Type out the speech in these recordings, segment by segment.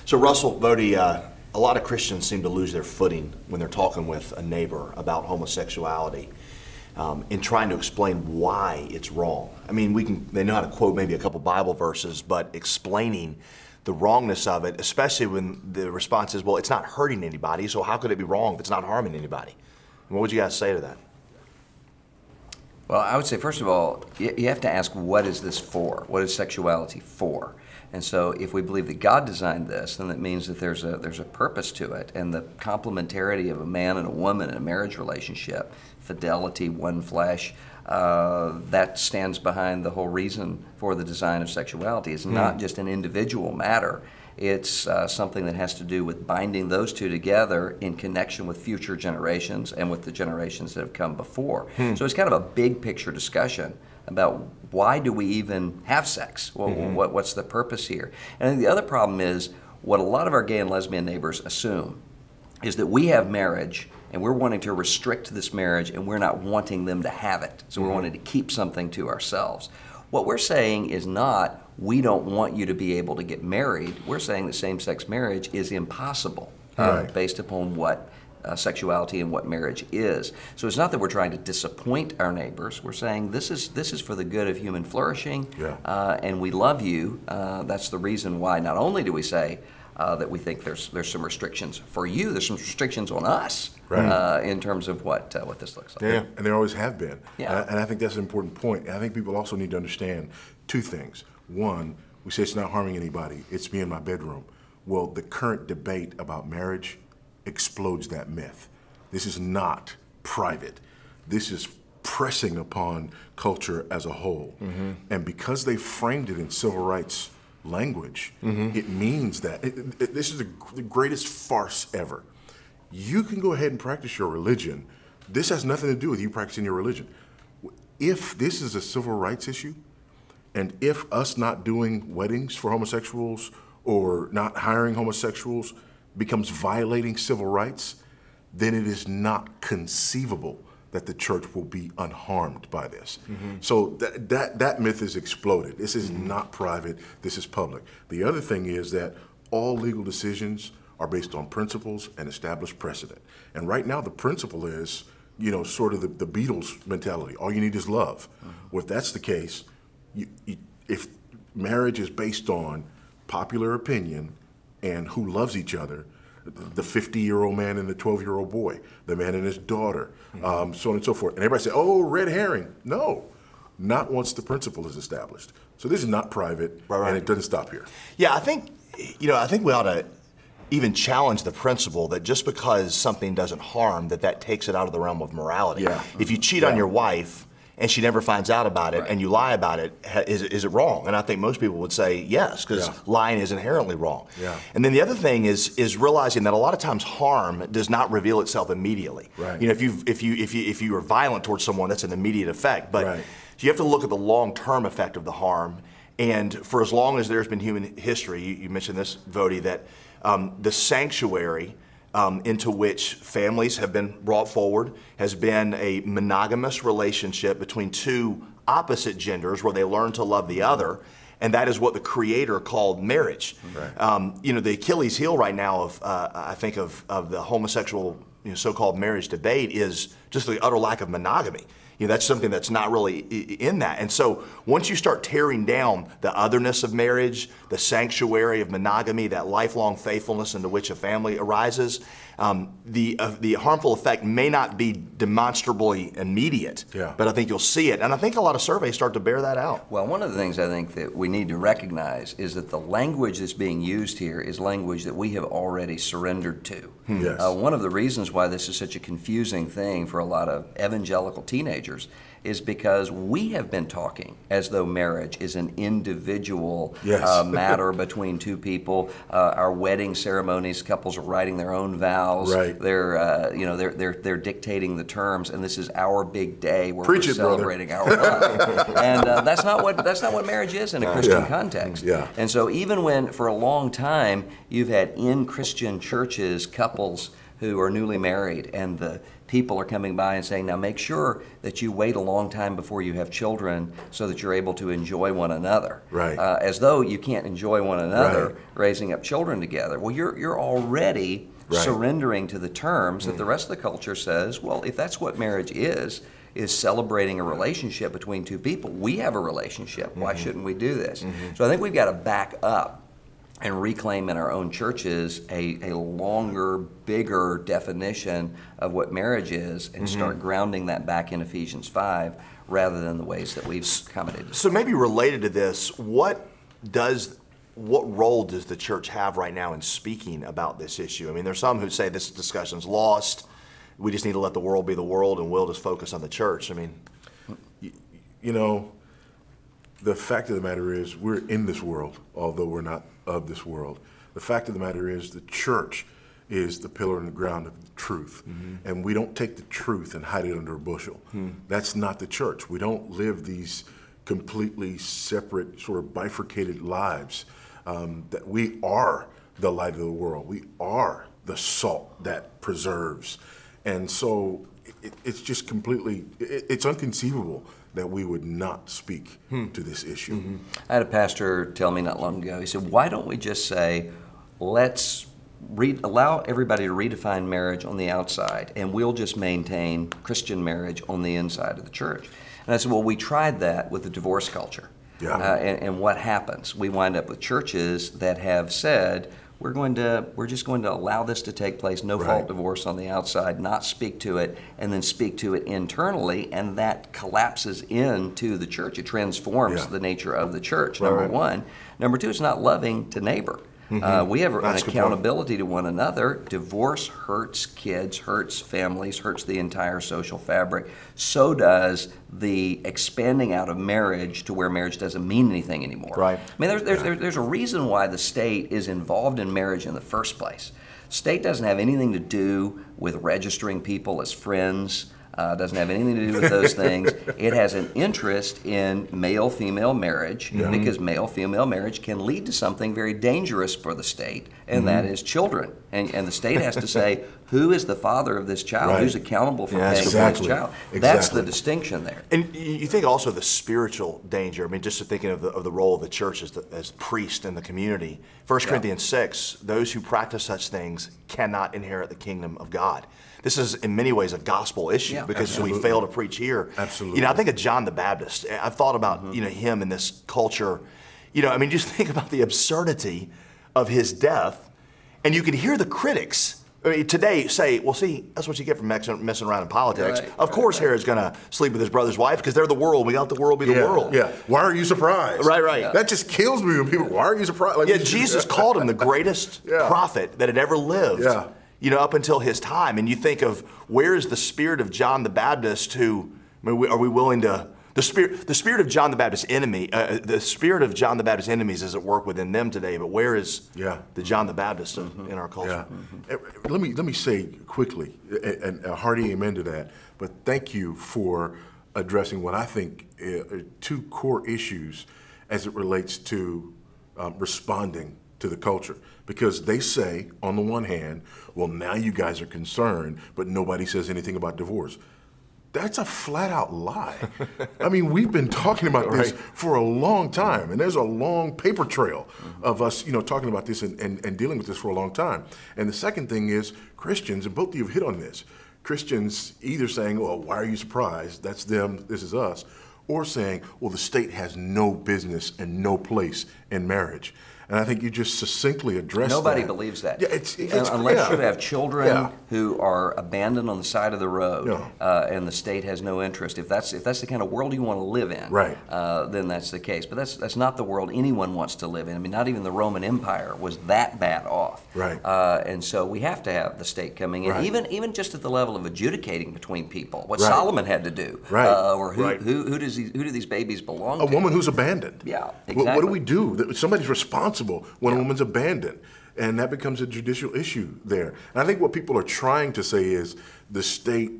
So Russell, Voddie, a lot of Christians seem to lose their footing when they're talking with a neighbor about homosexuality in trying to explain why it's wrong. I mean, they know how to quote maybe a couple Bible verses, but explaining the wrongness of it, especially when the response is, well, it's not hurting anybody, so how could it be wrong if it's not harming anybody? What would you guys say to that? Well, I would say, first of all, you have to ask, what is this for? What is sexuality for? And so if we believe that God designed this, then that means that there's a purpose to it. And the complementarity of a man and a woman in a marriage relationship, fidelity, one flesh, that stands behind the whole reason for the design of sexuality. It's not just an individual matter. It's something that has to do with binding those two together in connection with future generations and with the generations that have come before. So it's kind of a big picture discussion about why do we even have sex? Well, what's the purpose here? And I think the other problem is what a lot of our gay and lesbian neighbors assume is that we have marriage and we're wanting to restrict this marriage and we're not wanting them to have it. So we're wanting to keep something to ourselves. What we're saying is not, we don't want you to be able to get married. We're saying that same-sex marriage is impossible based upon what sexuality and what marriage is. So it's not that we're trying to disappoint our neighbors. We're saying this is for the good of human flourishing, and we love you. That's the reason why not only do we say that we think there's some restrictions for you, there's some restrictions on us in terms of what this looks like. Yeah, and there always have been. Yeah. And I think that's an important point. And I think people also need to understand two things. One, we say it's not harming anybody, it's me in my bedroom. Well, the current debate about marriage explodes that myth. This is not private. This is pressing upon culture as a whole. And because they framed it in civil rights language, it means that this is the greatest farce ever. You can go ahead and practice your religion. This has nothing to do with you practicing your religion. If this is a civil rights issue, and if us not doing weddings for homosexuals or not hiring homosexuals becomes violating civil rights, then it is not conceivable that the church will be unharmed by this. So that myth is exploded. This is not private, this is public. The other thing is that all legal decisions are based on principles and established precedent. And right now the principle is, you know, sort of the Beatles mentality. All you need is love. Well, if that's the case, if marriage is based on popular opinion and who loves each other, the 50-year-old man and the 12-year-old boy, the man and his daughter, so on and so forth. And everybody say, oh, red herring. No, not once the principle is established. So this is not private, and it doesn't stop here. Yeah, I think we ought to even challenge the principle that just because something doesn't harm, that takes it out of the realm of morality. If you cheat on your wife, and she never finds out about it, and you lie about it, is it wrong? And I think most people would say yes, because lying is inherently wrong. And then the other thing is realizing that a lot of times harm does not reveal itself immediately. You know, if you are violent towards someone, that's an immediate effect. But you have to look at the long-term effect of the harm. And for as long as there's been human history, you mentioned this, Voddie, that the sanctuary into which families have been brought forward has been a monogamous relationship between two opposite genders where they learn to love the other, and that is what the Creator called marriage. You know, the Achilles heel right now of I think of the homosexual so-called marriage debate is just the utter lack of monogamy. You know, that's something that's not really in that. And so once you start tearing down the otherness of marriage, the sanctuary of monogamy, that lifelong faithfulness into which a family arises, the harmful effect may not be demonstrably immediate, but I think you'll see it. And I think a lot of surveys start to bear that out. Well, one of the things I think that we need to recognize is that the language that's being used here is language that we have already surrendered to. One of the reasons why this is such a confusing thing for a lot of evangelical teenagers is because we have been talking as though marriage is an individual matter between two people. Our wedding ceremonies, couples are writing their own vows. They're dictating the terms, and this is our big day where we're celebrating our love. And that's not what marriage is in a Christian context. And so even when for a long time you've had in Christian churches couples who are newly married, and the people are coming by and saying, now make sure that you wait a long time before you have children so that you're able to enjoy one another. Right. As though you can't enjoy one another Right. raising up children together. Well, you're already Right. surrendering to the terms that the rest of the culture says, well, if that's what marriage is celebrating a relationship between two people. We have a relationship. Why shouldn't we do this? So I think we've got to back up and reclaim in our own churches a longer, bigger definition of what marriage is and start grounding that back in Ephesians 5 rather than the ways that we've accommodated. So maybe related to this, what role does the church have right now in speaking about this issue? I mean, there's some who say this discussion's lost. We just need to let the world be the world and we'll just focus on the church. I mean, you know, the fact of the matter is we're in this world, although we're not of this world. The fact of the matter is the church is the pillar and the ground of the truth. And we don't take the truth and hide it under a bushel. That's not the church. We don't live these completely separate, sort of bifurcated lives. That we are the light of the world. We are the salt that preserves. And so it's just completely, it's inconceivable that we would not speak to this issue. I had a pastor tell me not long ago, he said, why don't we just say, let's allow everybody to redefine marriage on the outside and we'll just maintain Christian marriage on the inside of the church. And I said, well, we tried that with the divorce culture. Yeah. And what happens? We wind up with churches that have said, we're just going to allow this to take place, no fault divorce on the outside, not speak to it, and then speak to it internally, and that collapses into the church. It transforms the nature of the church, number one. Number two, it's not loving to neighbor. We have an accountability to one another. Divorce hurts kids, hurts families, hurts the entire social fabric. So does the expanding out of marriage to where marriage doesn't mean anything anymore. Right. I mean, there's a reason why the state is involved in marriage in the first place. State doesn't have anything to do with registering people as friends. Doesn't have anything to do with those things. It has an interest in male-female marriage because male-female marriage can lead to something very dangerous for the state, and that is children. And the state has to say, who is the father of this child? Who's accountable for paying for this child? That's the distinction there. And you think also the spiritual danger. I mean, just thinking of the role of the church as priest in the community. 1 Corinthians 6, those who practice such things cannot inherit the kingdom of God. This is in many ways a gospel issue because we fail to preach here. Absolutely. You know, I think of John the Baptist. I've thought about him in this culture. You know, I mean, just think about the absurdity of his death, and you can hear the critics today say, well, see, that's what you get from messing around in politics. Of course Herod's going to sleep with his brother's wife because they're the world. We got the world be the world. Yeah. Why are you surprised? Right. That just kills me when people, why are you surprised? Like, Jesus called him the greatest prophet that had ever lived. You know, up until his time. And you think of where is the spirit of John the Baptist who, I mean, are we willing to, the spirit of John the Baptist's the spirit of John the Baptist's enemies is at work within them today, but where is the John the Baptist in our culture? Let me say quickly, and a hearty amen to that, but thank you for addressing what I think are two core issues as it relates to responding to the culture. Because they say, on the one hand, well, now you guys are concerned, but nobody says anything about divorce. That's a flat out lie. I mean, we've been talking about this for a long time, and there's a long paper trail of us, talking about this and dealing with this for a long time. And the second thing is Christians, and both of you have hit on this, Christians either saying, well, why are you surprised? That's them, this is us. Or saying, well, the state has no business and no place in marriage. And I think you just succinctly addressed Nobody that. believes that. Yeah, it's unless you have children who are abandoned on the side of the road, and the state has no interest. If that's the kind of world you want to live in, then that's the case. But that's not the world anyone wants to live in. I mean, not even the Roman Empire was that bad off. And so we have to have the state coming in, even just at the level of adjudicating between people. What Solomon had to do, or who do these babies belong to? A woman who's abandoned. Yeah, exactly. What do we do? Somebody's responsible when a woman's abandoned, and that becomes a judicial issue there. And I think what people are trying to say is the state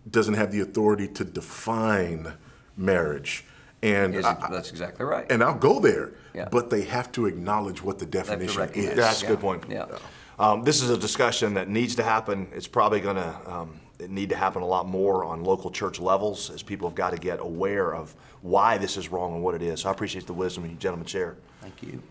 doesn't have the authority to define marriage. And that's exactly right. And I'll go there, but they have to acknowledge what the definition is. That's a good point. This is a discussion that needs to happen. It's probably going to need to happen a lot more on local church levels, as people have got to get aware of why this is wrong and what it is. So I appreciate the wisdom you gentlemen share. Thank you.